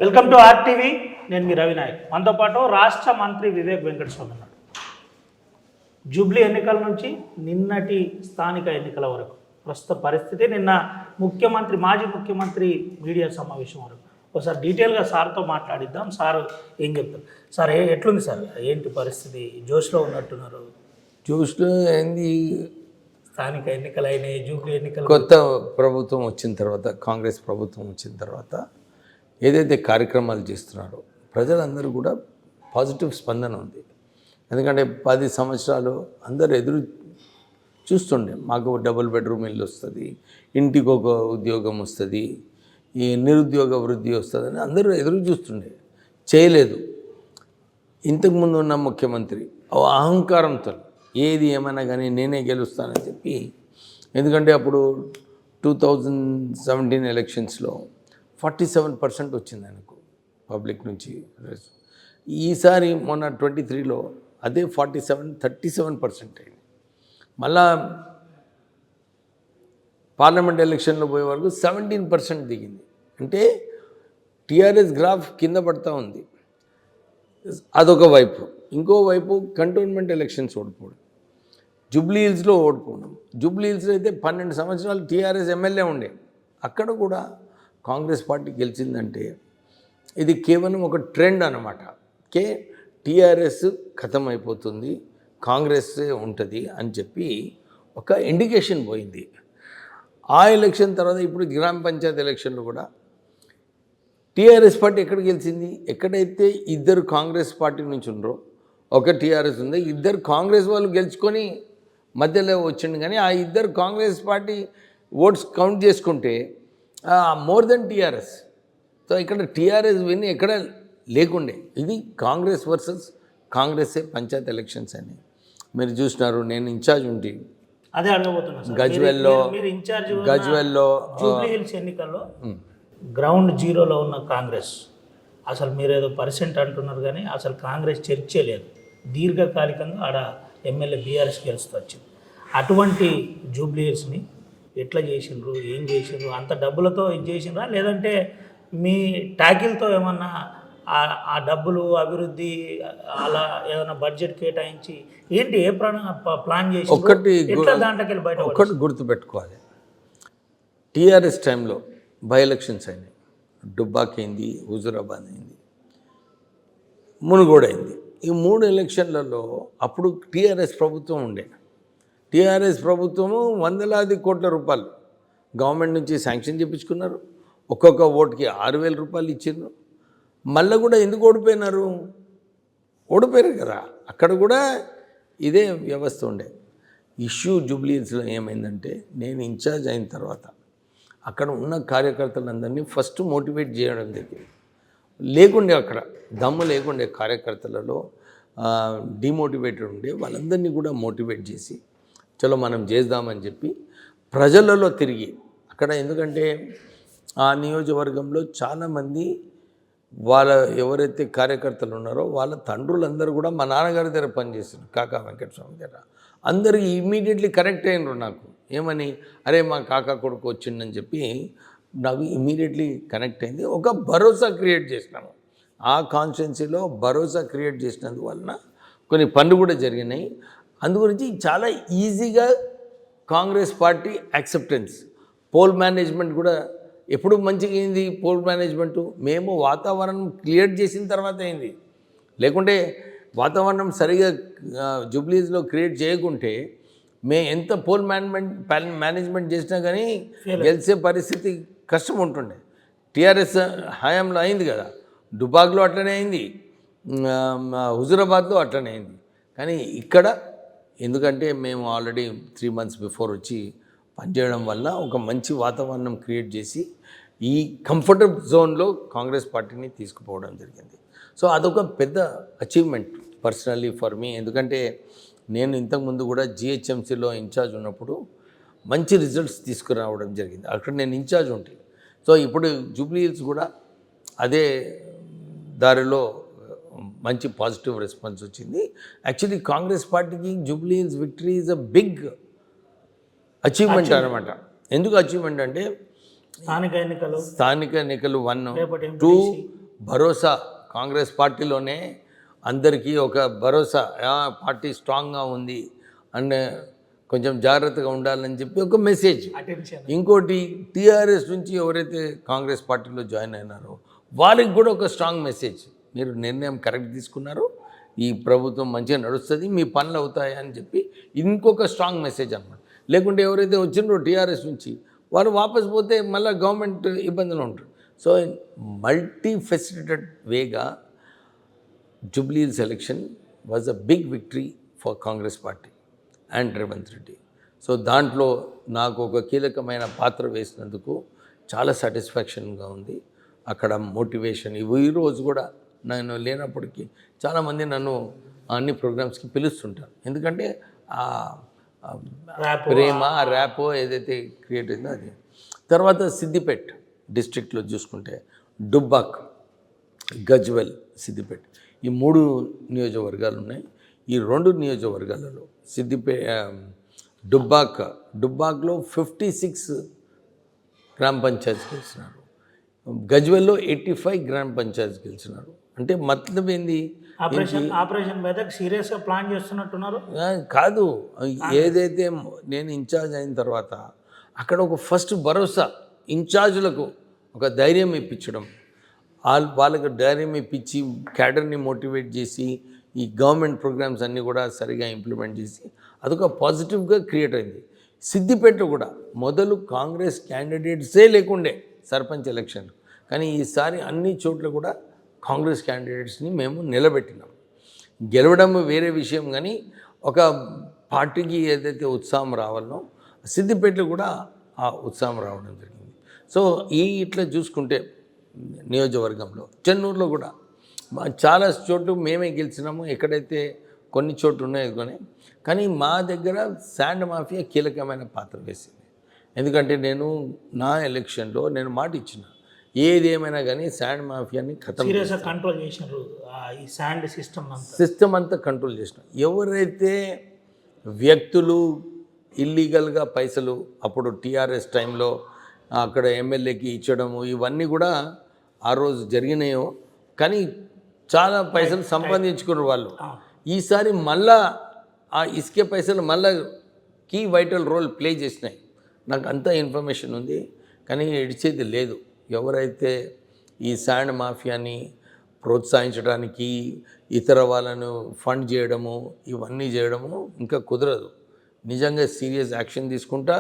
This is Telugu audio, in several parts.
Welcome to RTV. నేను మీ రవినాయక్. మనతో పాటు రాష్ట్ర మంత్రి వివేక్ వెంకటస్వామి ఉన్నాడు. జూబ్లీ ఎన్నికల నుంచి నిన్నటి స్థానిక ఎన్నికల వరకు ప్రస్తుత పరిస్థితి, నిన్న మాజీ ముఖ్యమంత్రి మీడియా సమావేశం వరకు ఒకసారి డీటెయిల్గా సార్తో మాట్లాడిద్దాం. సార్ ఏం చెప్తారు? సార్ ఎట్లుంది సార్, ఏంటి పరిస్థితి? జోష్లో ఉన్నట్టున్నారు. జోష్లో ఏంది, స్థానిక ఎన్నికలు అయినాయి, జూబ్లీ ఎన్నికలు, కొత్త ప్రభుత్వం వచ్చిన తర్వాత, కాంగ్రెస్ ప్రభుత్వం వచ్చిన తర్వాత ఏదైతే కార్యక్రమాలు చేస్తున్నారో ప్రజలందరూ కూడా పాజిటివ్ స్పందన ఉంది. ఎందుకంటే 10 సంవత్సరాలు అందరూ ఎదురు చూస్తుండే, మాకు డబుల్ బెడ్రూమ్ ఇల్లు వస్తుంది, ఇంటికి ఒక ఉద్యోగం వస్తుంది, ఈ నిరుద్యోగ వృద్ధి వస్తుందని అందరూ ఎదురు చూస్తుండే, చేయలేదు. ఇంతకుముందు ఉన్న ముఖ్యమంత్రి అహంకారంతో ఏది ఏమైనా కానీ నేనే గెలుస్తానని చెప్పి, ఎందుకంటే అప్పుడు 2017 ఎలక్షన్స్లో 47% వచ్చింది ఆయనకు పబ్లిక్ నుంచి. ఈసారి మొన్న 23లో అదే 37% అయింది. మళ్ళా పార్లమెంట్ ఎలక్షన్లో పోయే వరకు 17% దిగింది. అంటే టీఆర్ఎస్ గ్రాఫ్ కింద పడుతూ ఉంది. అదొక వైపు. ఇంకోవైపు కంటోన్మెంట్ ఎలక్షన్స్ ఓడిపోవడం, జూబ్లీ హిల్స్లో ఓడిపోవడం. జూబ్లీ హిల్స్లో అయితే 12 సంవత్సరాలు టీఆర్ఎస్ ఎమ్మెల్యే ఉండే, అక్కడ కూడా కాంగ్రెస్ పార్టీ గెలిచిందంటే ఇది కేవలం ఒక ట్రెండ్ అన్నమాట. టీఆర్ఎస్ ఖతం అయిపోతుంది, కాంగ్రెస్సే ఉంటుంది అని చెప్పి ఒక ఇండికేషన్ పోయింది. ఆ ఎలక్షన్ తర్వాత ఇప్పుడు గ్రామ పంచాయతీ ఎలక్షన్లు కూడా టీఆర్ఎస్ పార్టీ ఎక్కడ గెలిచింది? ఎక్కడైతే ఇద్దరు కాంగ్రెస్ పార్టీ నుంచి ఉన్నారో, ఒక టీఆర్ఎస్ ఉంది, ఇద్దరు కాంగ్రెస్ వాళ్ళు గెలుచుకొని మధ్యలో వచ్చిండు. కానీ ఆ ఇద్దరు కాంగ్రెస్ పార్టీ ఓట్స్ కౌంట్ చేసుకుంటే మోర్ దెన్ టీఆర్ఎస్. సో ఇక్కడ టీఆర్ఎస్ విన్ ఎక్కడ లేకుండే. ఇది కాంగ్రెస్ వర్సెస్ కాంగ్రెసే పంచాయతీ ఎలక్షన్స్ అని మీరు చూసినారు. నేను ఇన్ఛార్జ్ ఉండి అదే అడగబోతున్నా. గజ్వెల్లో జూబ్లీ హిల్స్ ఎన్నికల్లో గ్రౌండ్ జీరోలో ఉన్న కాంగ్రెస్, అసలు మీరేదో పర్సెంట్ అంటున్నారు కానీ అసలు కాంగ్రెస్ చర్చే లేదు. దీర్ఘకాలికంగా ఆడ ఎమ్మెల్యే బీఆర్ఎస్ గెలుస్తూ వచ్చింది. అటువంటి జూబ్లీ హిల్స్ని ఎట్లా చేసిండ్రు, ఏం చేసిండ్రు? అంత డబ్బులతో ఇది చేసిండ్రా, లేదంటే మీ ట్యాకిల్తో ఏమన్నా ఆ డబ్బులు అభివృద్ధి అలా ఏదైనా బడ్జెట్ కేటాయించి ఏంటి, ఏ ప్లాన్ చేసి దాంట్లోకి బయట? ఒకటి గుర్తుపెట్టుకోవాలి, టీఆర్ఎస్ టైంలో బై ఎలక్షన్స్ అయినాయి. డుబ్బాక్ అయింది, హుజూరాబాద్ అయింది, మునుగోడు అయింది. ఈ 3 ఎలక్షన్లలో అప్పుడు టీఆర్ఎస్ ప్రభుత్వం ఉండే. టీఆర్ఎస్ ప్రభుత్వము వందలాది కోట్ల రూపాయలు గవర్నమెంట్ నుంచి శాంక్షన్ చేయించుకున్నారు. ఒక్కొక్క ఓటుకి 6,000 రూపాయలు ఇచ్చిండ్రు. మళ్ళీ కూడా ఎందుకు ఓడిపోయినారు? ఓడిపోయారు కదా. అక్కడ కూడా ఇదే వ్యవస్థ ఉండే. ఇష్యూ జూబ్లీ హిల్స్లో ఏమైందంటే, నేను ఇన్ఛార్జ్ అయిన తర్వాత అక్కడ ఉన్న కార్యకర్తలందరినీ ఫస్ట్ మోటివేట్ చేయడం జరిగింది. లేకుండే అక్కడ దమ్ము లేకుండే, కార్యకర్తలలో డిమోటివేటెడ్ ఉండే వాళ్ళందరినీ కూడా మోటివేట్ చేసి చలో మనం చేద్దామని చెప్పి ప్రజలలో తిరిగి అక్కడ, ఎందుకంటే ఆ నియోజకవర్గంలో చాలామంది వాళ్ళ ఎవరైతే కార్యకర్తలు ఉన్నారో వాళ్ళ తండ్రులందరూ కూడా మా నాన్నగారి దగ్గర పనిచేస్తారు, కాకా వెంకటస్వామి దగ్గర. అందరికీ ఇమ్మీడియట్లీ కనెక్ట్ అయినరు నాకు. ఏమని, అరే మా కాకా కొడుకు వచ్చిందని చెప్పి నాకు ఇమ్మీడియట్లీ కనెక్ట్ అయింది. ఒక భరోసా క్రియేట్ చేసినాము. ఆ కాన్స్టిట్యున్సీలో భరోసా క్రియేట్ చేసినందువలన కొన్ని పనులు కూడా జరిగినాయి. అందుగురించి చాలా ఈజీగా Congress party acceptance. Poll management కూడా ఎప్పుడు మంచిగా అయింది. పోల్ మేనేజ్మెంట్ మేము వాతావరణం క్రియేట్ చేసిన తర్వాత అయింది. లేకుంటే వాతావరణం సరిగా జూబ్లీస్లో క్రియేట్ చేయకుంటే ఎంత పోల్ మేనేజ్మెంట్ చేసినా కానీ గెలిచే పరిస్థితి కష్టం ఉంటుండే. టీఆర్ఎస్ హయాంలో అయింది కదా, దుబాక్లో అట్లనే అయింది, హుజూరాబాద్లో అట్లనే అయింది. కానీ ఇక్కడ ఎందుకంటే మేము ఆల్రెడీ 3 months బిఫోర్ వచ్చి పనిచేయడం వల్ల ఒక మంచి వాతావరణం క్రియేట్ చేసి ఈ కంఫర్టబుల్ జోన్లో కాంగ్రెస్ పార్టీని తీసుకుపోవడం జరిగింది. సో అదొక పెద్ద అచీవ్మెంట్ పర్సనల్లీ ఫర్ మీ. ఎందుకంటే నేను ఇంతకుముందు కూడా జిహెచ్ఎంసీలో ఇన్ఛార్జ్ ఉన్నప్పుడు మంచి రిజల్ట్స్ తీసుకురావడం జరిగింది. అక్కడ నేను ఇన్ఛార్జ్ ఉంటే. సో ఇప్పుడు జూబ్లీ హిల్స్ కూడా అదే దారిలో మంచి పాజిటివ్ రెస్పాన్స్ వచ్చింది. యాక్చువల్లీ కాంగ్రెస్ పార్టీకి Jubilee Hills victory is a big achievement అనమాట. ఎందుకు అచీవ్మెంట్ అంటే స్థానిక ఎన్నికలు 1, 2 భరోసా కాంగ్రెస్ పార్టీలోనే అందరికీ ఒక భరోసా, పార్టీ స్ట్రాంగ్గా ఉంది అండ్ కొంచెం జాగ్రత్తగా ఉండాలని చెప్పి ఒక మెసేజ్. అటెన్షన్. ఇంకోటి టీఆర్ఎస్ నుంచి ఎవరైతే కాంగ్రెస్ పార్టీలో జాయిన్ అయినారో వాళ్ళకి కూడా ఒక స్ట్రాంగ్ మెసేజ్, మీరు నిర్ణయం కరెక్ట్ తీసుకున్నారు, ఈ ప్రభుత్వం మంచిగా నడుస్తుంది, మీ పనులు అవుతాయి అని చెప్పి ఇంకొక స్ట్రాంగ్ మెసేజ్ అన్నమాట. లేకుంటే ఎవరైతే వచ్చిండ్రో టీఆర్ఎస్ నుంచి వాళ్ళు వాపస్ పోతే మళ్ళీ గవర్నమెంట్ ఇబ్బందులు ఉంటారు. సో మల్టీ ఫెసిలిటెడ్ వేగా Jubilee Hills election was a big victory for Congress party and Revanth Reddy. So దాంట్లో నాకు ఒక కీలకమైన పాత్ర వేసినందుకు చాలా సాటిస్ఫాక్షన్గా ఉంది. అక్కడ మోటివేషన్ ఈరోజు కూడా నేను లేనప్పటికీ చాలామంది నన్ను అన్ని ప్రోగ్రామ్స్కి పిలుస్తుంటారు. ఎందుకంటే ప్రేమ ర్యాపో ఏదైతే క్రియేట్ అయిందో అది. తర్వాత సిద్దిపేట్ డిస్ట్రిక్ట్లో చూసుకుంటే డుబ్బాక్, గజ్వెల్, సిద్దిపేట్ ఈ 3 నియోజకవర్గాలు ఉన్నాయి. ఈ 2 నియోజకవర్గాలలో డుబ్బాక్లో 56 గ్రామ పంచాయతీ గెలిచినారు, గజ్వెల్లో 85 గ్రామ పంచాయతీ గెలిచినారు. అంటే మతలబ్ ఏంది, ఆపరేషన్ మెదక్ సీరియస్గా ప్లాన్ చేస్తున్నట్టున్నారు. కాదు, ఏదైతే నేను ఇన్ఛార్జ్ అయిన తర్వాత అక్కడ ఒక ఫస్ట్ భరోసా, ఇన్ఛార్జులకు ఒక ధైర్యం ఇప్పించడం, వాళ్ళకి ధైర్యం ఇప్పించి క్యాడర్ని మోటివేట్ చేసి ఈ గవర్నమెంట్ ప్రోగ్రామ్స్ అన్నీ కూడా సరిగా ఇంప్లిమెంట్ చేసి అదొక పాజిటివ్గా క్రియేట్ అయింది. సిద్దిపేట కూడా మొదలు కాంగ్రెస్ క్యాండిడేట్సే లేకుండే సర్పంచ్ ఎలక్షన్, కానీ ఈసారి అన్ని చోట్ల కూడా కాంగ్రెస్ క్యాండిడేట్స్ని మేము నిలబెట్టినాం. గెలవడం వేరే విషయం, కానీ ఒక పార్టీకి ఏదైతే ఉత్సాహం రావాలనో సిద్దిపేటలో కూడా ఆ ఉత్సాహం రావడం జరిగింది. సో ఇట్లా చూసుకుంటే నియోజకవర్గంలో చెన్నూరులో కూడా చాలా చోట్లు మేమే గెలిచినాము, ఎక్కడైతే కొన్ని చోట్లు ఉన్నాయో కానీ మా దగ్గర శాండ్ మాఫియా కీలకమైన పాత్ర వేసింది. ఎందుకంటే నేను నా ఎలక్షన్లో నేను మాట ఇచ్చిన, ఏదేమైనా కానీ శాండ్ మాఫియాని కంట్రోల్ చేసినారు. ఈ శాండ్ సిస్టమ్ అంతా కంట్రోల్ చేసినారు. ఎవరైతే వ్యక్తులు ఇల్లీగల్గా పైసలు అప్పుడు టీఆర్ఎస్ టైంలో అక్కడ ఎమ్మెల్యేకి ఇచ్చడము ఇవన్నీ కూడా ఆ రోజు జరిగినాయో, కానీ చాలా పైసలు సంపాదించుకున్నారు వాళ్ళు. ఈసారి మళ్ళా ఆ ఇసుకే పైసలు మళ్ళా కీ వైటల్ రోల్ ప్లే చేసినాయి. నాకు అంతా ఇన్ఫర్మేషన్ ఉంది, కానీ ఇడిచేది లేదు. ఎవరైతే ఈ శాండ్ మాఫియాని ప్రోత్సహించడానికి ఇతర వాళ్ళను ఫండ్ చేయడము ఇవన్నీ చేయడము ఇంకా కుదరదు. నిజంగా సీరియస్ యాక్షన్ తీసుకుంటా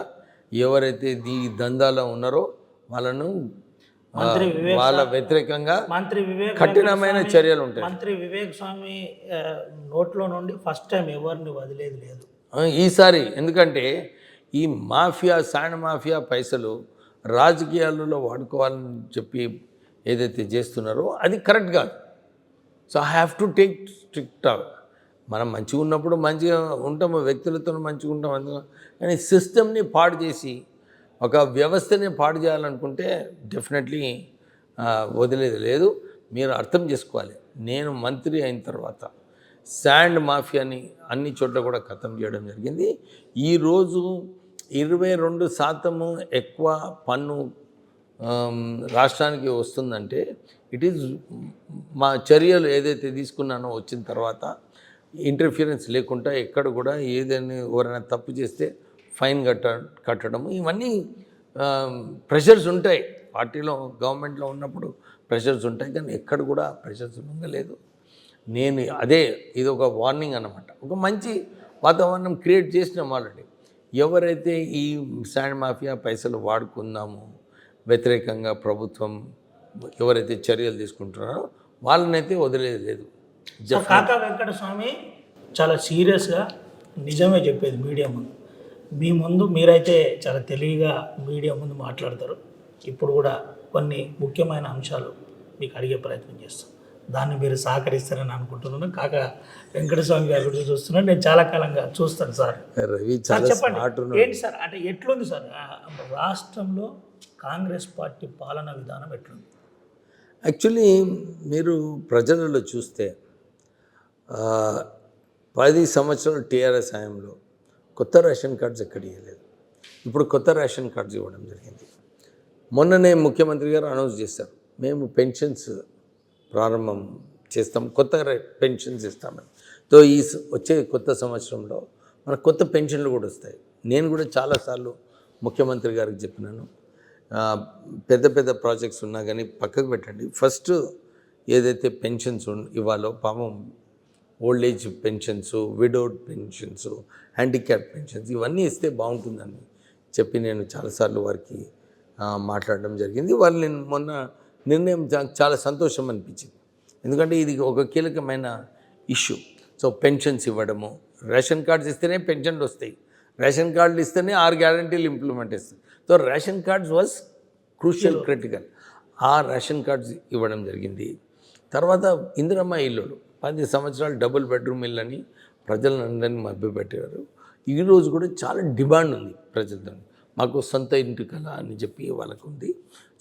ఎవరైతే ఈ దందాలో ఉన్నారో వాళ్ళను వాళ్ళ వ్యతిరేకంగా కఠినమైన చర్యలు ఉంటాయి. మంత్రి వివేక్ స్వామి నోట్లో నుండి ఫస్ట్ టైం ఎవరిని వదిలేదు లేదు ఈసారి. ఎందుకంటే ఈ మాఫియా శాండ్ మాఫియా పైసలు రాజకీయాలలో వాడుకోవాలని చెప్పి ఏదైతే చేస్తున్నారో అది కరెక్ట్ కాదు. So I have to take strict. మనం మంచిగా ఉన్నప్పుడు మంచిగా ఉంటాము, వ్యక్తులతో మంచిగా ఉంటాం, కానీ సిస్టమ్ని పాడు చేసి ఒక వ్యవస్థని పాడు చేయాలనుకుంటే డెఫినెట్లీ వదిలేదు లేదు. మీరు అర్థం చేసుకోవాలి, నేను మంత్రి అయిన తర్వాత శాండ్ మాఫియాని అన్ని చోట్ల కూడా ఖతం చేయడం జరిగింది. ఈరోజు 22% ఎక్కువ పన్ను రాష్ట్రానికి వస్తుందంటే ఇట్ ఈజ్ మా చర్యలు ఏదైతే తీసుకున్నానో వచ్చిన తర్వాత ఇంటర్ఫియరెన్స్ లేకుండా ఎక్కడ కూడా ఏదైనా ఎవరైనా తప్పు చేస్తే ఫైన్ కట్టడము ఇవన్నీ ప్రెషర్స్ ఉంటాయి. పార్టీలో గవర్నమెంట్లో ఉన్నప్పుడు ప్రెషర్స్ ఉంటాయి, కానీ ఎక్కడ కూడా ప్రెషర్స్ ఉండలేదు. నేను ఇది ఒక వార్నింగ్ అన్నమాట. ఒక మంచి వాతావరణం క్రియేట్ చేసినాం ఆల్రెడీ. ఎవరైతే ఈ శాండ్ మాఫియా పైసలు వాడుకుందామో వ్యతిరేకంగా ప్రభుత్వం ఎవరైతే చర్యలు తీసుకుంటున్నారో వాళ్ళనైతే వదిలేదు లేదు. కాకా వెంకటస్వామి చాలా సీరియస్గా నిజమే చెప్పేది మీడియా ముందు. మీ ముందు మీరైతే చాలా తెలివిగా మీడియా ముందు మాట్లాడతారు. ఇప్పుడు కూడా కొన్ని ముఖ్యమైన అంశాలు మీకు అడిగే ప్రయత్నం చేస్తాం, దాన్ని మీరు సహకరిస్తారని అనుకుంటున్నాను. కాక వెంకటస్వామి గారి గురించి చూస్తున్నాను, నేను చాలా కాలంగా చూస్తాను సార్. చెప్పండి ఏంటి సార్, అంటే ఎట్లుంది సార్ రాష్ట్రంలో కాంగ్రెస్ పార్టీ పాలనా విధానం ఎట్లుంది? యాక్చువల్లీ మీరు ప్రజలలో చూస్తే 10 సంవత్సరాలు టీఆర్ఎస్ హయాంలో కొత్త రేషన్ కార్డ్స్ ఎక్కడ ఇవ్వలేదు. ఇప్పుడు కొత్త రేషన్ కార్డ్స్ ఇవ్వడం జరిగింది. మొన్ననే ముఖ్యమంత్రి గారు అనౌన్స్ చేశారు, మేము పెన్షన్స్ ప్రారంభం చేస్తాం, కొత్త పెన్షన్స్ ఇస్తామని. సో వచ్చే కొత్త సంవత్సరంలో మనకు కొత్త పెన్షన్లు కూడా వస్తాయి. నేను కూడా చాలాసార్లు ముఖ్యమంత్రి గారికి చెప్పినాను, పెద్ద పెద్ద ప్రాజెక్ట్స్ ఉన్నా కానీ పక్కకు పెట్టండి, ఫస్ట్ ఏదైతే పెన్షన్స్ ఇవ్వాలో పాపం old age pensions, widowed pensions, handicap pensions ఇవన్నీ ఇస్తే బాగుంటుందని చెప్పి నేను చాలాసార్లు వారికి మాట్లాడడం జరిగింది. వాళ్ళు నేను మొన్న నిర్ణయం చాలా సంతోషం అనిపించింది, ఎందుకంటే ఇది ఒక కీలకమైన ఇష్యూ. సో పెన్షన్స్ ఇవ్వడము, రేషన్ కార్డ్స్ ఇస్తేనే పెన్షన్లు వస్తాయి, రేషన్ కార్డులు ఇస్తేనే 6 గ్యారంటీలు ఇంప్లిమెంట్ చేస్తాయి. So ration cards was crucial, critical. ఆ రేషన్ కార్డ్స్ ఇవ్వడం జరిగింది. తర్వాత ఇందిరమ్మ ఇల్లులు 10 సంవత్సరాలు డబుల్ బెడ్రూమ్ ఇల్లు అని ప్రజలందరినీ మభ్యపెట్టారు. ఈరోజు కూడా చాలా డిమాండ్ ఉంది ప్రజలతో, మాకు సొంత ఇంటి కళ అని చెప్పి వాళ్ళకు ఉంది.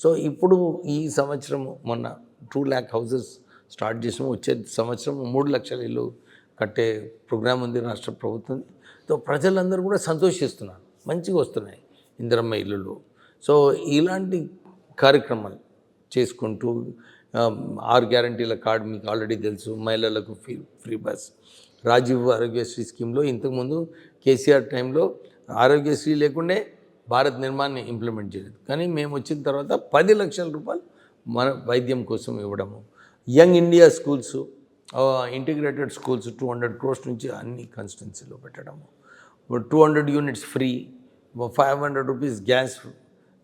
సో ఇప్పుడు ఈ సంవత్సరం మొన్న 2 lakh హౌసెస్ స్టార్ట్ చేసాము. వచ్చే సంవత్సరం 3 లక్షల ఇల్లు కట్టే ప్రోగ్రాం ఉంది రాష్ట్ర ప్రభుత్వం. సో ప్రజలందరూ కూడా సంతోషిస్తున్నారు, మంచిగా వస్తున్నాయి ఇందిరమ్మ ఇల్లులు. సో ఇలాంటి కార్యక్రమాలు చేసుకుంటూ 6 గ్యారంటీల కార్డు మీకు ఆల్రెడీ తెలుసు, మహిళలకు ఫ్రీ బస్, రాజీవ్ ఆరోగ్యశ్రీ స్కీమ్లో ఇంతకుముందు కేసీఆర్ టైంలో ఆరోగ్యశ్రీ లేకుండే భారత్ నిర్మాణాన్ని ఇంప్లిమెంట్ చేయలేదు, కానీ మేము వచ్చిన తర్వాత 10 లక్షల రూపాయలు మన వైద్యం కోసం ఇవ్వడము. Young India schools, integrated schools 200 crores నుంచి అన్ని కాన్స్టిట్యున్సీలో పెట్టడము, 200 యూనిట్స్ ఫ్రీ, 500 రూపీస్ గ్యాస్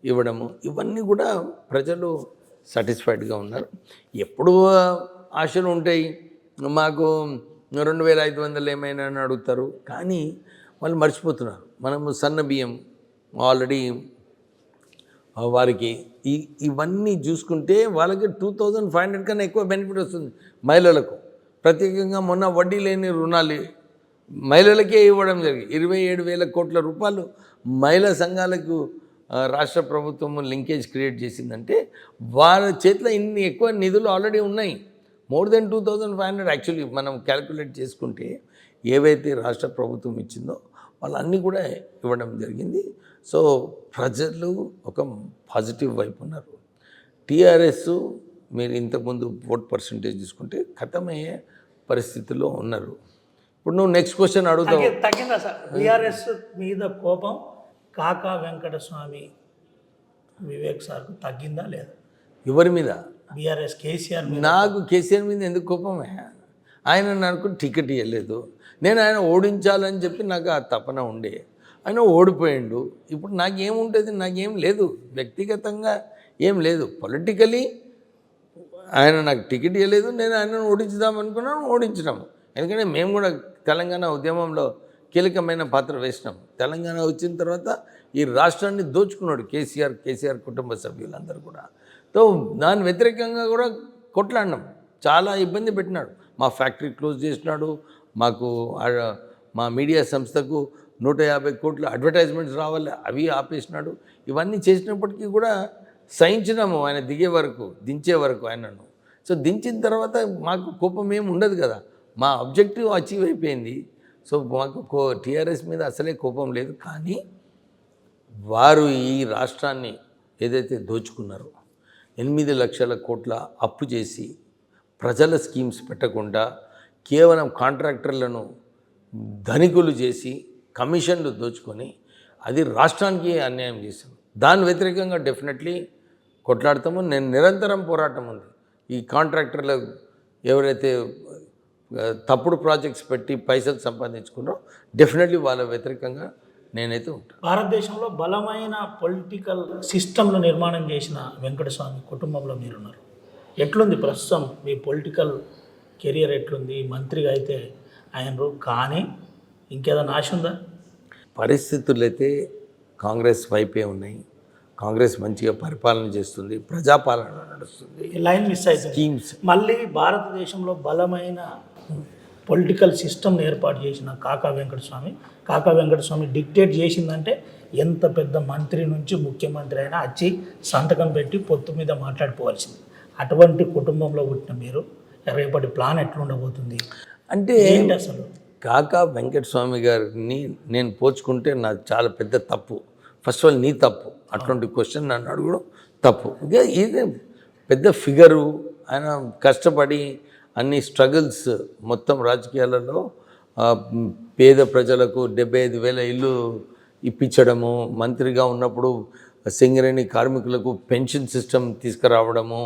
ఇవ్వడము, ఇవన్నీ కూడా ప్రజలు సాటిస్ఫైడ్గా ఉన్నారు. ఎప్పుడు ఆశలు ఉంటాయి, మాకు 2500 ఏమైనా అని అడుగుతారు, కానీ వాళ్ళు మర్చిపోతున్నారు. మనము సన్న బియ్యం ఆల్రెడీ వారికి ఇవన్నీ చూసుకుంటే వాళ్ళకి 2500 కన్నా ఎక్కువ బెనిఫిట్ వస్తుంది మహిళలకు. ప్రత్యేకంగా మొన్న వడ్డీ లేని రుణాలు మహిళలకే ఇవ్వడం జరిగింది. 27,000 కోట్ల రూపాయలు మహిళా సంఘాలకు రాష్ట్ర ప్రభుత్వం లింకేజ్ క్రియేట్ చేసిందంటే వాళ్ళ చేతిలో ఇన్ని ఎక్కువ నిధులు ఆల్రెడీ ఉన్నాయి. మోర్ దెన్ 2500 యాక్చువల్లీ మనం క్యాలిక్యులేట్ చేసుకుంటే ఏవైతే రాష్ట్ర ప్రభుత్వం ఇచ్చిందో వాళ్ళన్నీ కూడా ఇవ్వడం జరిగింది. సో ప్రజలు ఒక పాజిటివ్ వైపు ఉన్నారు. టీఆర్ఎస్ మీరు ఇంతకుముందు ఓట్ పర్సంటేజ్ తీసుకుంటే ఖతమయ్యే పరిస్థితిలో ఉన్నారు. ఇప్పుడు నువ్వు నెక్స్ట్ క్వశ్చన్ అడుగుతావు. తగ్గిందా సార్ బీఆర్ఎస్ మీద కోపం కాకా వెంకటస్వామి వివేక్ సార్కు తగ్గిందా లేదా? ఎవరి మీద? బీఆర్ఎస్ కేసీఆర్. నాకు కేసీఆర్ మీద ఎందుకు కోపమే? ఆయన నాకు టికెట్ ఇవ్వలేదు, నేను ఆయన ఓడించాలని చెప్పి నాకు ఆ తపన ఉండే, ఆయన ఓడిపోయిండు. ఇప్పుడు నాకేముంటుంది? నాకేం లేదు, వ్యక్తిగతంగా ఏం లేదు. పొలిటికలీ ఆయన నాకు టికెట్ ఇవ్వలేదు, నేను ఆయనను ఓడించుదామనుకున్నాను, ఓడించినాము. ఎందుకంటే మేము కూడా తెలంగాణ ఉద్యమంలో కీలకమైన పాత్ర వేసినాం. తెలంగాణ వచ్చిన తర్వాత ఈ రాష్ట్రాన్ని దోచుకున్నాడు కేసీఆర్ కుటుంబ సభ్యులందరూ కూడా. సో దాని వ్యతిరేకంగా కూడా కొట్లాడినాం, చాలా ఇబ్బంది పెట్టినాడు. మా ఫ్యాక్టరీ క్లోజ్ చేసినాడు, మాకు మా మీడియా సంస్థకు 150 కోట్ల అడ్వర్టైజ్మెంట్స్ రావాలి, అవి ఆపేసినాడు. ఇవన్నీ చేసినప్పటికీ కూడా సహించినాము ఆయన దిగే వరకు, దించే వరకు ఆయనను. సో దించిన తర్వాత మాకు కోపం ఏమి ఉండదు కదా, మా ఆబ్జెక్టివ్ అచీవ్ అయిపోయింది. సో మాకు టీఆర్ఎస్ మీద అసలే కోపం లేదు. కానీ వారు ఈ రాష్ట్రాన్ని ఏదైతే దోచుకున్నారో 8 లక్షల కోట్ల అప్పు చేసి ప్రజల స్కీమ్స్ పెట్టకుండా కేవలం కాంట్రాక్టర్లను ధనికులు చేసి కమిషన్లు దోచుకొని అది రాష్ట్రానికి అన్యాయం చేశాం. దాని వ్యతిరేకంగా డెఫినెట్లీ కొట్లాడతాము. నేను నిరంతరం పోరాటం ఉంది. ఈ కాంట్రాక్టర్లు ఎవరైతే తప్పుడు ప్రాజెక్ట్స్ పెట్టి పైసలు సంపాదించుకున్నారో డెఫినెట్లీ వాళ్ళ వ్యతిరేకంగా నేనైతే ఉంటాను. భారతదేశంలో బలమైన పొలిటికల్ సిస్టమ్ను నిర్మాణం చేసిన వెంకటస్వామి కుటుంబంలో మీరున్నారు. ఎట్లుంది ప్రస్తుతం మీ పొలిటికల్ కెరియర్ ఎట్లుంది? మంత్రిగా అయితే ఆయన కానీ ఇంకేదైనా ఆశ ఉందా? పరిస్థితులు అయితే కాంగ్రెస్ వైపే ఉన్నాయి. కాంగ్రెస్ మంచిగా పరిపాలన చేస్తుంది, ప్రజాపాలన నడుస్తుంది. లైన్ మిస్ అయితే స్కీమ్స్ మళ్ళీ భారతదేశంలో బలమైన పొలిటికల్ సిస్టమ్ని ఏర్పాటు చేసిన కాకా వెంకటస్వామి డిక్టేట్ చేసిందంటే ఎంత పెద్ద మంత్రి నుంచి ముఖ్యమంత్రి అయినా వచ్చి సంతకం పెట్టి పొత్తు మీద మాట్లాడుకోవాల్సింది. అటువంటి కుటుంబంలో పుట్టిన మీరు రేపటి ప్లాన్ ఎట్లుండబోతుంది అంటే ఏంటి అసలు? కాకా వెంకటస్వామి గారిని నేను పోల్చుకుంటే నాకు చాలా పెద్ద తప్పు. ఫస్ట్ ఆఫ్ ఆల్ నీ తప్పు, అటువంటి క్వశ్చన్ నన్ను అడగడం తప్పు. ఇంకా ఇది పెద్ద ఫిగరు, ఆయన కష్టపడి అన్ని స్ట్రగుల్స్ మొత్తం రాజకీయాలలో పేద ప్రజలకు 75,000 ఇల్లు ఇప్పించడము, మంత్రిగా ఉన్నప్పుడు సింగరేణి కార్మికులకు పెన్షన్ సిస్టమ్ తీసుకురావడము,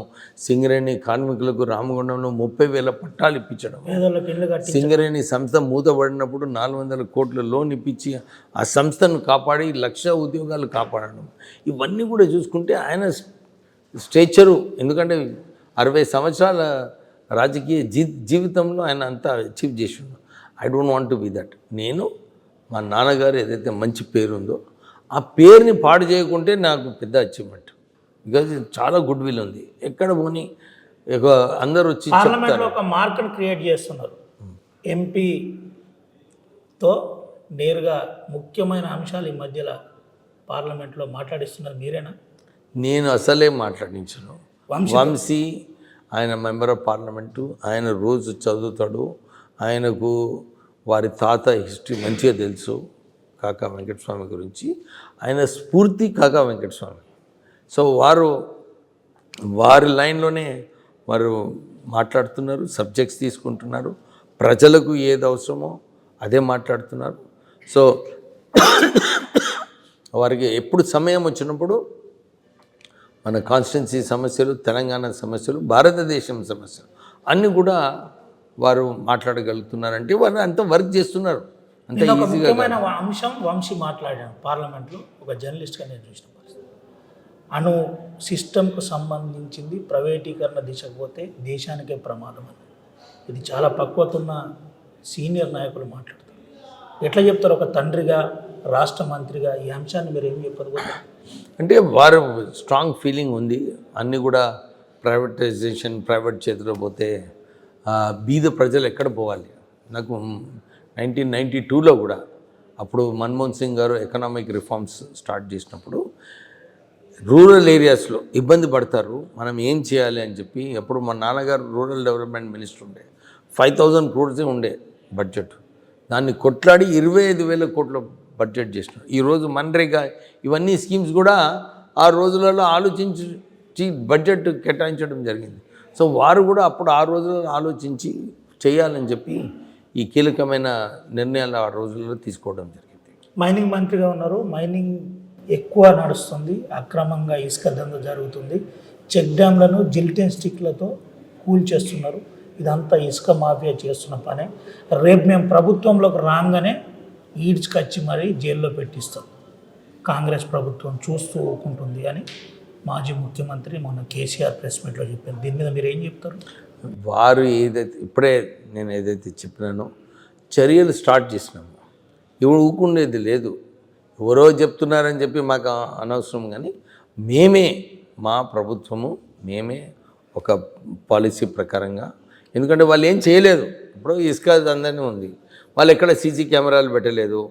సింగరేణి కార్మికులకు రామగుండంలో 30,000 పట్టాలు ఇప్పించడం, పేదలకు ఇల్లు కట్టి సింగరేణి సంస్థ మూతబడినప్పుడు 400 కోట్ల లోన్ ఇప్పించి ఆ సంస్థను కాపాడి 1,00,000 ఉద్యోగాలు కాపాడడం, ఇవన్నీ కూడా చూసుకుంటే ఆయన స్టేచరు, ఎందుకంటే 60 సంవత్సరాల రాజకీయ జీవితంలో ఆయన అంతా అచీవ్ చేసిండు. I don't want to be that. నేను మా నాన్నగారు ఏదైతే మంచి పేరు ఉందో ఆ పేరుని పాడు చేయకుంటే నాకు పెద్ద అచీవ్మెంట్. బికాజ్ చాలా గుడ్ విల్ ఉంది. ఎక్కడ పోని అందరూ వచ్చి పార్లమెంట్లో ఒక మార్క్ని క్రియేట్ చేస్తున్నారు. ఎంపీతో నేరుగా ముఖ్యమైన అంశాలు ఈ మధ్యలో పార్లమెంట్లో మాట్లాడిస్తున్నారు మీరేనా? నేను అసలే మాట్లాడించను. వంశీ ఆయన మెంబర్ ఆఫ్ పార్లమెంటు, ఆయన రోజు చదువుతాడు, ఆయనకు వారి తాత హిస్టరీ మంచిగా తెలుసు, కాకా వెంకటస్వామి గురించి. ఆయన స్ఫూర్తి కాకా వెంకటస్వామి. సో వారి లైన్లోనే వారు మాట్లాడుతున్నారు, సబ్జెక్ట్స్ తీసుకుంటున్నారు, ప్రజలకు ఏది అవసరమో అదే మాట్లాడుతున్నారు. సో వారికి ఎప్పుడు సమయం వచ్చినప్పుడు మన కాన్స్టిట్యున్సీ సమస్యలు, తెలంగాణ సమస్యలు, భారతదేశం సమస్యలు అన్నీ కూడా వారు మాట్లాడగలుగుతున్నారంటే వారు అంత వర్క్ చేస్తున్నారు. అంత ఈజీగా. ముఖ్యమైన అంశం వంశీ మాట్లాడాను పార్లమెంట్లో, ఒక జర్నలిస్ట్గా నేను చూసిన పరిస్థితి. అణు సిస్టమ్కు సంబంధించింది ప్రైవేటీకరణ దిశకు పోతే దేశానికే ప్రమాదం అని. ఇది చాలా పక్వత ఉన్న సీనియర్ నాయకులు మాట్లాడుతారు. ఎట్లా చెప్తారు ఒక తండ్రిగా, రాష్ట్ర మంత్రిగా ఈ అంశాన్ని మీరు ఏం చెప్పకపోతే? అంటే వారు స్ట్రాంగ్ ఫీలింగ్ ఉంది. అన్నీ కూడా ప్రైవేటైజేషన్, ప్రైవేట్ చేతిలో పోతే బీద ప్రజలు ఎక్కడ పోవాలి? నాకు 1992లో కూడా అప్పుడు మన్మోహన్ సింగ్ గారు ఎకనామిక్ రిఫార్మ్స్ స్టార్ట్ చేసినప్పుడు రూరల్ ఏరియాస్లో ఇబ్బంది పడతారు, మనం ఏం చేయాలి అని చెప్పి, అప్పుడు మా నాన్నగారు రూరల్ డెవలప్మెంట్ మినిస్టర్ ఉండే, 5,000 crores ఉండే బడ్జెట్, దాన్ని కొట్లాడి 25,000 కోట్ల బడ్జెట్ చేసినారు. ఈరోజు మన్రేగా ఇవన్నీ స్కీమ్స్ కూడా ఆ రోజులలో ఆలోచించి బడ్జెట్ కేటాయించడం జరిగింది. సో వారు కూడా అప్పుడు ఆ రోజులలో ఆలోచించి చేయాలని చెప్పి ఈ కీలకమైన నిర్ణయాలు ఆ రోజుల్లో తీసుకోవడం జరిగింది. మైనింగ్ మంత్రిగా ఉన్నారు, మైనింగ్ ఎక్కువ నడుస్తుంది, అక్రమంగా ఇసుక దంద జరుగుతుంది, చెక్ డ్యామ్లను జిల్టిన్ స్టిక్లతో కూల్చేస్తున్నారు. ఇదంతా ఇసుక మాఫియా చేస్తున్న పనే. రేపు మేము ప్రభుత్వంలోకి రాగానే ఈడ్చుకొచ్చి మరీ జైల్లో పెట్టిస్తాం, కాంగ్రెస్ ప్రభుత్వం చూస్తూ ఊరుకుంటుంది అని మాజీ ముఖ్యమంత్రి మొన్న కేసీఆర్ ప్రెస్ మీట్లో చెప్పారు. దీని మీద మీరు ఏం చెప్తారు? వారు ఇప్పుడే నేను ఏదైతే చెప్పినానో చర్యలు స్టార్ట్ చేసినాము. ఇప్పుడు ఊరుకునేది లేదు. ఎవరో చెప్తున్నారని చెప్పి మాకు అనవసరం, కానీ మా ప్రభుత్వము మేమే ఒక పాలసీ ప్రకారంగా, ఎందుకంటే వాళ్ళు ఏం చేయలేదు. ఇప్పుడు ఇసుక అందరినీ ఉంది, వాళ్ళు ఎక్కడ సీసీ కెమెరాలు పెట్టలేదు,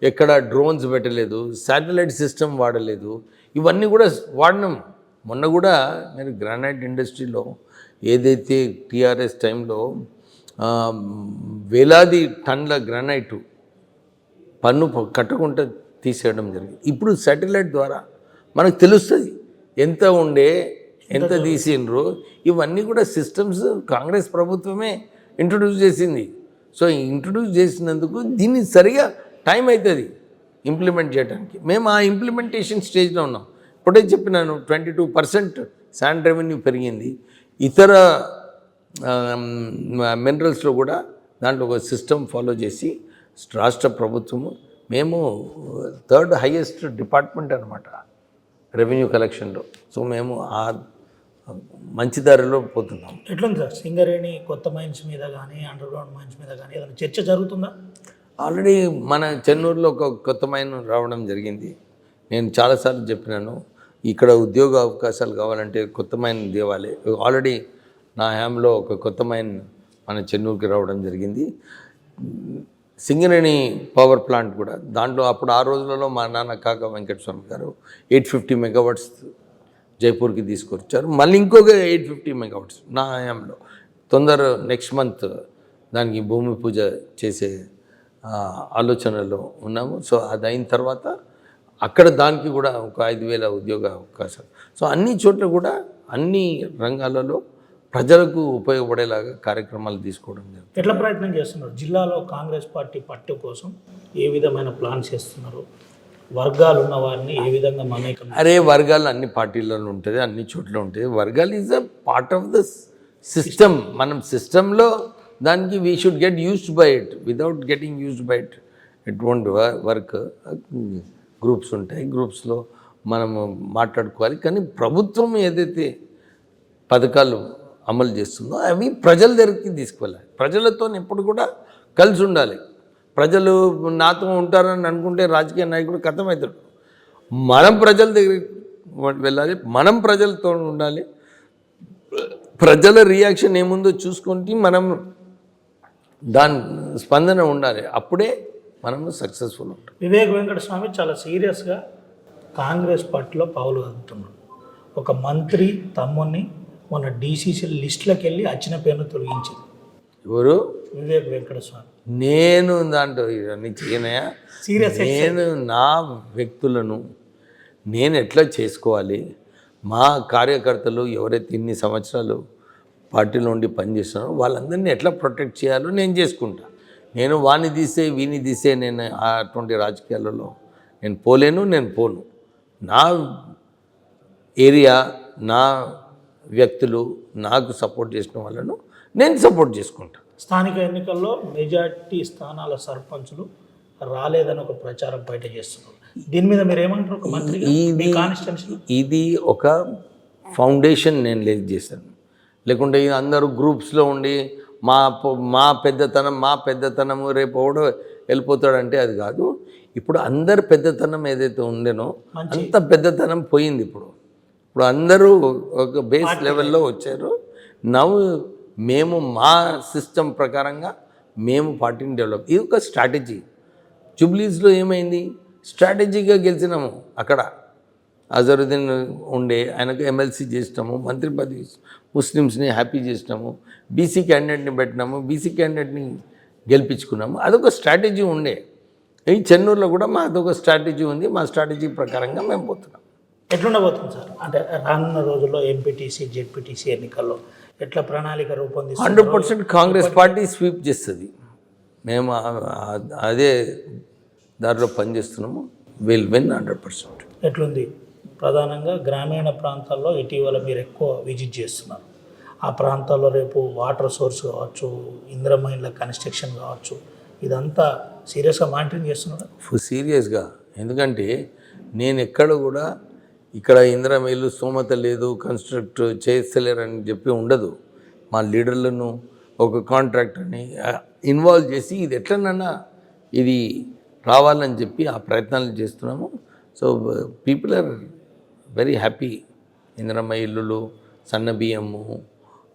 ఎక్కడ డ్రోన్స్ పెట్టలేదు, శాటిలైట్ సిస్టమ్ వాడలేదు, ఇవన్నీ కూడా వాడినాం. మొన్న కూడా మీరు గ్రానైట్ ఇండస్ట్రీలో ఏదైతే టీఆర్ఎస్ టైంలో వేలాది టన్నుల గ్రానైటు పన్ను కట్టకుండా తీసేయడం జరిగింది. ఇప్పుడు శాటిలైట్ ద్వారా మనకు తెలుస్తుంది ఎంత ఉండే, ఎంత తీసిండ్రు. ఇవన్నీ కూడా సిస్టమ్స్ కాంగ్రెస్ ప్రభుత్వమే ఇంట్రొడ్యూస్ చేసింది. సో ఇంట్రొడ్యూస్ చేసినందుకు దీన్ని సరిగా టైం అవుతుంది ఇంప్లిమెంట్ చేయడానికి. మేము ఆ ఇంప్లిమెంటేషన్ స్టేజ్లో ఉన్నాం. ఇప్పుడే చెప్పినాను, 22% శాండ్ రెవెన్యూ పెరిగింది. ఇతర మినరల్స్లో కూడా దాంట్లో ఒక సిస్టమ్ ఫాలో చేసి రాష్ట్ర ప్రభుత్వము, మేము 3rd highest డిపార్ట్మెంట్ అనమాట రెవెన్యూ కలెక్షన్లో. సో మేము ఆ మంచి దారిలో పోతున్నాం. ఎట్లుంది సార్ సింగరేణి కొత్త మైన్స్ మీద కానీ, అండర్ గ్రౌండ్ మైన్స్ మీద కానీ ఏదైనా చర్చ జరుగుతుందా? ఆల్రెడీ మన చెన్నూరులో ఒక కొత్త మైన్ రావడం జరిగింది. నేను చాలాసార్లు చెప్పినాను, ఇక్కడ ఉద్యోగ అవకాశాలు కావాలంటే కొత్త మైన్ తేవాలి. ఆల్రెడీ నా హ్యాంలో ఒక కొత్త మైన్ మన చెన్నూరుకి రావడం జరిగింది. సింగరేణి పవర్ ప్లాంట్ కూడా దాంట్లో అప్పుడు ఆ రోజులలో మా నాన్న కాకా వెంకటస్వామి గారు 850 megawatts జైపూర్కి తీసుకొచ్చారు. మళ్ళీ ఇంకొక 850 megawatts నా హయాంలో. నెక్స్ట్ మంత్ దానికి భూమి పూజ చేసే ఆలోచనలో ఉన్నాము. సో అది అయిన తర్వాత అక్కడ దానికి కూడా ఒక 5,000 ఉద్యోగ అవకాశాలు. సో అన్ని చోట్ల కూడా అన్ని రంగాలలో ప్రజలకు ఉపయోగపడేలాగా కార్యక్రమాలు తీసుకోవడం జరుగుతుంది. ఎట్లా ప్రయత్నం చేస్తున్నారు? జిల్లాలో కాంగ్రెస్ పార్టీ పట్టు కోసం ఏ విధమైన ప్లాన్ చేస్తున్నారు? వర్గాలు ఉన్న వారిని ఏ విధంగా మమేకం? అరే వర్గాలు అన్ని పార్టీలలో ఉంటుంది, అన్ని చోట్ల ఉంటుంది. వర్గాలు is a part of the system. మనం సిస్టంలో దానికి we should get used by it. Without getting used by it it won't work. Groups ఉంటాయి, గ్రూప్స్లో మనము మాట్లాడుకోవాలి. కానీ ప్రభుత్వం ఏదైతే పథకాలు అమలు చేస్తుందో అవి ప్రజల దగ్గరికి తీసుకువెళ్ళాలి. ప్రజలతో ఎప్పుడు కూడా కలిసి ఉండాలి. ప్రజలు నాతో ఉంటారని అనుకుంటే రాజకీయ నాయకుడు కథమవుతాడు. మనం ప్రజల దగ్గరికి వెళ్ళాలి, మనం ప్రజలతో ఉండాలి. ప్రజల రియాక్షన్ ఏముందో చూసుకుంటే మనం దాని స్పందన ఉండాలి. అప్పుడే మనము సక్సెస్ఫుల్ ఉంటాం. వివేక్ వెంకటస్వామి చాలా సీరియస్గా కాంగ్రెస్ పార్టీలో పావులు కదుపుతున్నాడు. ఒక మంత్రి తమ్ముని మొన్న డీసీసీ లిస్టులకు వెళ్ళి అచ్చిన పేరును తొలగించింది. ఎవరు? వివేక్ వెంకటస్వామి. నేను దాంట్లో ఇవన్నీ చేయనయా? సీరియస్. నేను నా వ్యక్తులను నేను ఎట్లా చేసుకోవాలి, మా కార్యకర్తలు ఎవరైతే ఇన్ని సంవత్సరాలు పార్టీలో ఉండి పనిచేస్తున్నారో వాళ్ళందరినీ ఎట్లా ప్రొటెక్ట్ చేయాలో నేను చేసుకుంటా. నేను వాణ్ణి తీసే వీని తీసే నేను అటువంటి రాజకీయాలలో నేను పోలేను, నేను పోను. నా ఏరియా, నా వ్యక్తులు, నాకు సపోర్ట్ చేసిన వాళ్ళను నేను సపోర్ట్ చేసుకుంటా. స్థానిక ఎన్నికల్లో మెజార్టీ స్థానాల సర్పంచులు రాలేదని ఒక ప్రచారం బయట చేస్తున్నారు. దీని మీద మీరు ఏమంటారు? ఒక మంత్రి ఇది ఒక ఫౌండేషన్ నేను లేక్ చేశాను. లేకుంటే అందరూ గ్రూప్స్లో ఉండి మా పెద్దతనము రేపు ఎవడో వెళ్ళిపోతాడంటే అది కాదు. ఇప్పుడు అందరు పెద్దతనం ఏదైతే ఉండేనో అంత పెద్దతనం పోయింది. ఇప్పుడు అందరూ ఒక బేస్ లెవెల్లో వచ్చారు. నవ్వు మేము మా సిస్టమ్ ప్రకారంగా మేము పార్టీని డెవలప్. ఇది ఒక స్ట్రాటజీ. జూబ్లీస్లో ఏమైంది? స్ట్రాటజీగా గెలిచినాము. అక్కడ అజరుద్దీన్ ఉండే ఆయనకు ఎమ్మెల్సీ చేసినాము, మంత్రి పదవి, ముస్లిమ్స్ని హ్యాపీ చేసినాము, బీసీ క్యాండిడేట్ని పెట్టినాము, బీసీ క్యాండిడేట్ని గెలిపించుకున్నాము. అదొక స్ట్రాటజీ ఉండే. ఈ చెన్నూరులో కూడా మాదొక స్ట్రాటజీ ఉంది. మా స్ట్రాటజీ ప్రకారంగా మేము పోతున్నాం. ఎట్లుండబోతుంది సార్? అంటే రానున్న రోజుల్లో ఎంపీటీసీ, జెడ్పీటీసీ ఎన్నికల్లో ఎట్లా ప్రణాళిక రూపొందిస్తుంది? 100% కాంగ్రెస్ పార్టీ స్వీప్ చేస్తుంది. మేము అదే దారిలో పనిచేస్తున్నాము. Will win 100%. ఎట్లుంది? ప్రధానంగా గ్రామీణ ప్రాంతాల్లో ఇటీవల మీరు ఎక్కువ విజిట్ చేస్తున్నారు. ఆ ప్రాంతాల్లో రేపు వాటర్ సోర్స్ కావచ్చు, ఇందిరమ్మ ఇళ్ళ కన్స్ట్రక్షన్ కావచ్చు, ఇదంతా సీరియస్గా మానిటరింగ్ చేస్తున్నారు? సీరియస్గా. ఎందుకంటే నేను ఎక్కడ కూడా ఇక్కడ ఇందిరమ్మ ఇల్లు స్తోమత లేదు, కన్స్ట్రక్ట్ చేస్తలేరని చెప్పి ఉండదు. మా లీడర్లను ఒక కాంట్రాక్టర్ని ఇన్వాల్వ్ చేసి ఇది ఎట్లనన్నా ఇది రావాలని చెప్పి ఆ ప్రయత్నాలు చేస్తున్నాము. So people are very happy. Indiramma ఇల్లులు, సన్న బియ్యము,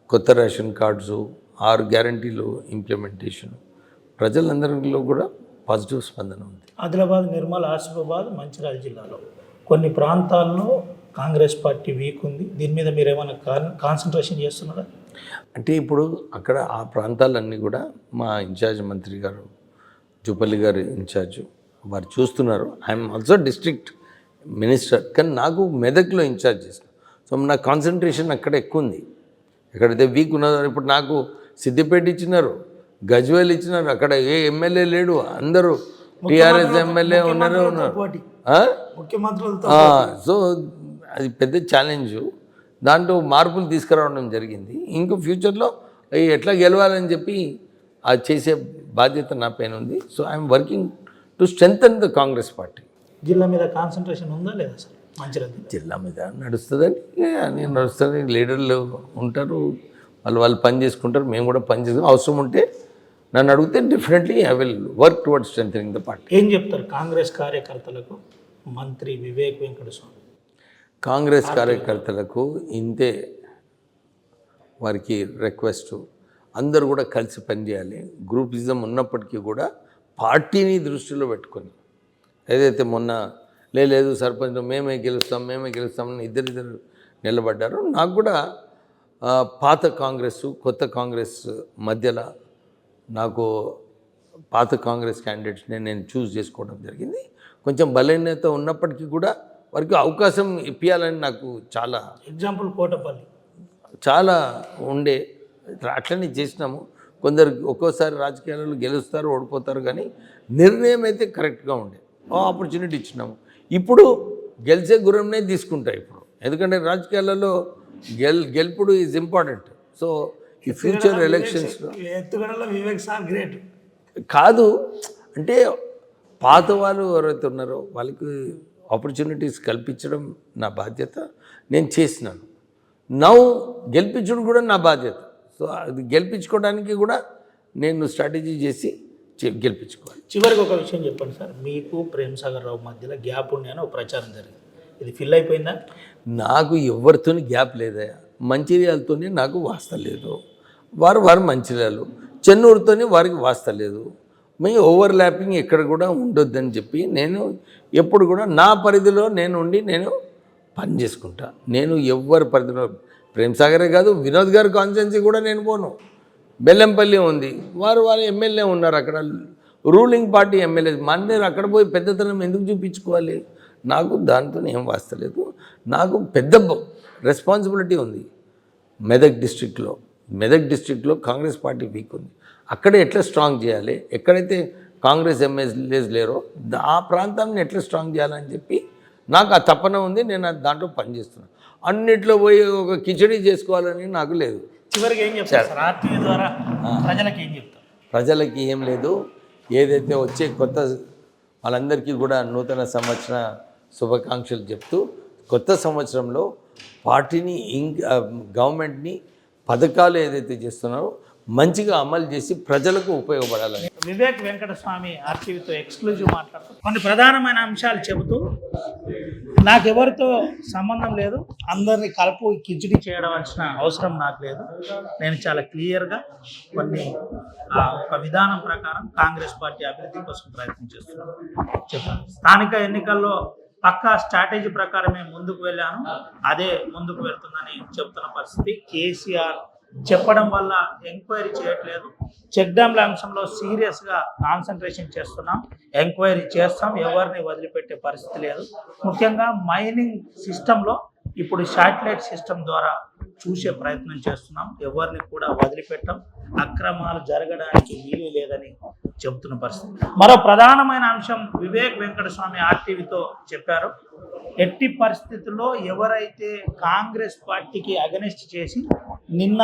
కొత్త రేషన్ కార్డ్సు, 6 గ్యారంటీలు ఇంప్లిమెంటేషన్, ప్రజలందరిలో కూడా పాజిటివ్ స్పందన ఉంది. ఆదిలాబాద్, నిర్మల్, ఆసిఫాబాద్, మంచిర్యాల జిల్లాలో కొన్ని ప్రాంతాల్లో కాంగ్రెస్ పార్టీ వీక్ ఉంది. దీని మీద మీరు ఏమైనా కాన్సన్ట్రేషన్ చేస్తున్నారా? అంటే ఇప్పుడు అక్కడ ఆ ప్రాంతాలన్నీ కూడా మా ఇన్ఛార్జ్ మంత్రి గారు, జూపల్లి గారు ఇన్ఛార్జ్, వారు చూస్తున్నారు. ఐఎమ్ ఆల్సో డిస్ట్రిక్ట్ మినిస్టర్, కానీ నాకు మెదక్లో ఇన్ఛార్జ్ చేసిన. సో నా కాన్సన్ట్రేషన్ అక్కడ ఎక్కువ ఉంది. ఎక్కడైతే వీక్ ఉన్నదో, ఇప్పుడు నాకు సిద్దిపేట ఇచ్చినారు, గజ్వేల్ ఇచ్చినారు, అక్కడ ఏ ఎమ్మెల్యే లేడు, అందరూ టీఆర్ఎస్ ఎమ్మెల్యే ఉన్నారు. సో అది పెద్ద ఛాలెంజ్. దాంట్లో మార్పులు తీసుకురావడం జరిగింది. ఇంకో ఫ్యూచర్లో ఎట్లా గెలవాలని చెప్పి అది చేసే బాధ్యత నా పైన ఉంది. So I'm working to strengthen the Congress party. జిల్లా మీద కాన్సన్ట్రేషన్ ఉందా లేదా సార్? మంచిర్యాల జిల్లా మీద నడుస్తుందండి, నేను నడుస్తుంది. లీడర్లు ఉంటారు, వాళ్ళు పని చేసుకుంటారు, మేము కూడా పని చేసుకుంటాం. అవసరం ఉంటే నన్ను అడిగితే definitely I will work towards strengthening the party. ఏం చెప్తారు కాంగ్రెస్ కార్యకర్తలకు మంత్రి వివేక్ వెంకటస్వామి? కాంగ్రెస్ కార్యకర్తలకు ఇంతే వారికి రిక్వెస్ట్, అందరూ కూడా కలిసి పనిచేయాలి. గ్రూపిజం ఉన్నప్పటికీ కూడా పార్టీని దృష్టిలో పెట్టుకొని, ఏదైతే మొన్న లేదు సర్పంచ్ మేమే గెలుస్తామని ఇద్దరు నిలబడ్డారు. నాకు కూడా పాత కాంగ్రెస్, కొత్త కాంగ్రెస్ మధ్యలో నాకు పాత కాంగ్రెస్ క్యాండిడేట్స్ని నేను చూస్ చేసుకోవడం జరిగింది. కొంచెం బలహీనత ఉన్నప్పటికీ కూడా వారికి అవకాశం ఇప్పించాలని నాకు చాలా. ఎగ్జాంపుల్ కోటపల్లి చాలా ఉండే, అట్లనే చేసినాము. కొందరు ఒక్కోసారి రాజకీయాలలో గెలుస్తారు, ఓడిపోతారు, కానీ నిర్ణయం అయితే కరెక్ట్గా ఉండే, ఆపర్చునిటీ ఇచ్చినాము. ఇప్పుడు గెలిచే గురంనే తీసుకుంటా ఇప్పుడు, ఎందుకంటే రాజకీయాలలో గెలుపుడు ఈజ్ ఇంపార్టెంట్. సో ఈ ఫ్యూచర్ ఎలక్షన్స్లో ఎత్తుగడలో వివేక్ సార్ గ్రేట్ కాదు, అంటే పాత వాళ్ళు ఎవరైతే ఉన్నారో వాళ్ళకి ఆపర్చునిటీస్ కల్పించడం నా బాధ్యత, నేను చేసినాను. నౌ గెలిపించడం కూడా నా బాధ్యత. సో అది గెలిపించుకోవడానికి కూడా నేను స్ట్రాటజీ చేసి గెలిపించుకోవాలి. చివరికి ఒక విషయం చెప్పండి సార్, మీకు ప్రేమ్ సాగర్ రావు మధ్యలో గ్యాప్ ఉండే అని ఒక ప్రచారం జరిగింది, ఇది ఫిల్ అయిపోయిందా? నాకు ఎవరితోని గ్యాప్ లేదా, మంచిర్యాలతోనే నాకు వాస్త లేదు, వారు మంచిర్యాలు, చెన్నూరుతోని వారికి వాస్త లేదు. మీ ఓవర్లాపింగ్ ఎక్కడ కూడా ఉండొద్దని చెప్పి నేను ఎప్పుడు కూడా నా పరిధిలో నేను ఉండి నేను పని చేసుకుంటా. నేను ఎవరి పరిధిలో, ప్రేమ్ సాగరే కాదు, వినోద్ గారి కాన్స్టిట్యున్సీ కూడా నేను పోను. బెల్లంపల్లి ఉంది, వారు ఎమ్మెల్యే ఉన్నారు అక్కడ, రూలింగ్ పార్టీ ఎమ్మెల్యే, మన అక్కడ పోయి పెద్దతనం ఎందుకు చూపించుకోవాలి? నాకు దాంతో ఏం వాస్తలేదు. నాకు పెద్ద రెస్పాన్సిబిలిటీ ఉంది. మెదక్ డిస్ట్రిక్ట్లో కాంగ్రెస్ పార్టీ వీక్ ఉంది, అక్కడ ఎట్లా స్ట్రాంగ్ చేయాలి, ఎక్కడైతే కాంగ్రెస్ ఎమ్మెల్యేస్ లేరో ఆ ప్రాంతాన్ని ఎట్లా స్ట్రాంగ్ చేయాలని చెప్పి నాకు ఆ తపన ఉంది. నేను దాంట్లో పనిచేస్తున్నాను. అన్నిట్లో పోయి ఒక కిచడీ చేసుకోవాలని నాకు లేదు. చివరికి ఏం చెప్తారు సార్ ఆర్టీవీ ద్వారా ప్రజలకు ఏం చెప్తారు? ప్రజలకి ఏం లేదు, ఏదైతే వచ్చే కొత్త వాళ్ళందరికీ కూడా నూతన సంవత్సర శుభాకాంక్షలు చెప్తూ, కొత్త సంవత్సరంలో పార్టీని గవర్నమెంట్ని పథకాలు ఏదైతే చేస్తున్నారో మంచిగా అమలు చేసి ప్రజలకు ఉపయోగపడాలని. వివేక్ వెంకటస్వామి ఆర్టీవీతో ఎక్స్క్లూజివ్ మాట్లాడుతూ కొన్ని ప్రధానమైన అంశాలు చెబుతూ, నాకెవరితో సంబంధం లేదు, అందరినీ కలుపు కిచిడి చేయవలసిన అవసరం నాకు లేదు, నేను చాలా క్లియర్గా కొన్ని ఒక విధానం ప్రకారం కాంగ్రెస్ పార్టీ అభివృద్ధి కోసం ప్రయత్నం చేస్తున్నాను చెప్పాను. స్థానిక ఎన్నికల్లో పక్కా స్ట్రాటజీ ప్రకారమే ముందుకు వెళ్ళాను, అదే ముందుకు వెళ్తుందని చెప్తున్న పరిస్థితి. కేసీఆర్ చెప్పడం వల్ల ఎంక్వైరీ చేయట్లేదు, చెక్ డ్యామ్ల అంశంలో సీరియస్గా కాన్సన్ట్రేషన్ చేస్తున్నాం, ఎంక్వైరీ చేస్తాం, ఎవరిని వదిలిపెట్టే పరిస్థితి లేదు. ముఖ్యంగా మైనింగ్ సిస్టంలో ఇప్పుడు శాటిలైట్ సిస్టమ్ ద్వారా చూసే ప్రయత్నం చేస్తున్నాం, ఎవరిని కూడా వదిలిపెట్టాం, అక్రమాలు జరగడానికి వీలు లేదని చెబుతున్న పరిస్థితి. మరో ప్రధానమైన అంశం వివేక్ వెంకటస్వామి ఆర్టీవీతో చెప్పారు, ఎట్టి పరిస్థితుల్లో ఎవరైతే కాంగ్రెస్ పార్టీకి అగెనిస్ట్ చేసి నిన్న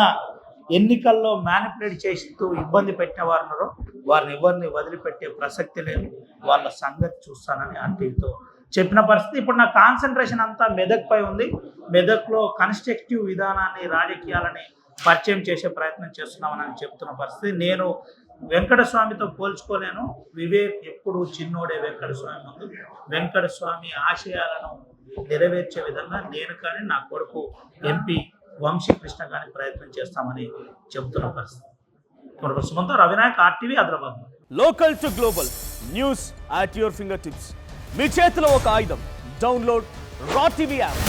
ఎన్నికల్లో మ్యానిపులేట్ చేస్తూ ఇబ్బంది పెట్టిన వారు ఉన్నారో వారిని ఎవరిని వదిలిపెట్టే ప్రసక్తి లేదు, వాళ్ళ సంగతి చూస్తానని ఆర్టీవీతో చెప్పిన పరిస్థితి. ఇప్పుడు నా కాన్సన్ట్రేషన్ అంతా మెదక్పై ఉంది, మెదక్లో కన్స్ట్రక్టివ్ విధానాన్ని రాజకీయాలని పరిచయం చేసే ప్రయత్నం చేస్తున్నామని చెప్తున్న పరిస్థితి. నేను వెంకటస్వామితో పోల్చుకోలేను, వివేక్ ఎప్పుడు చిన్నోడే వెంకటస్వామి ముందు. వెంకటస్వామి ఆశయాలను నెరవేర్చే విధంగా నేను కానీ నా కొడుకు ఎంపీ వంశీకృష్ణ కానీ ప్రయత్నం చేస్తామని చెబుతున్న పరిస్థితి. Sumanto Ravinayak, RTV, Hyderabad. Local to global news at your finger tips. మీ చేతిలో ఒక ఆయుధం, download Raw TV app.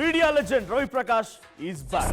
Media legend Ravi Prakash is back.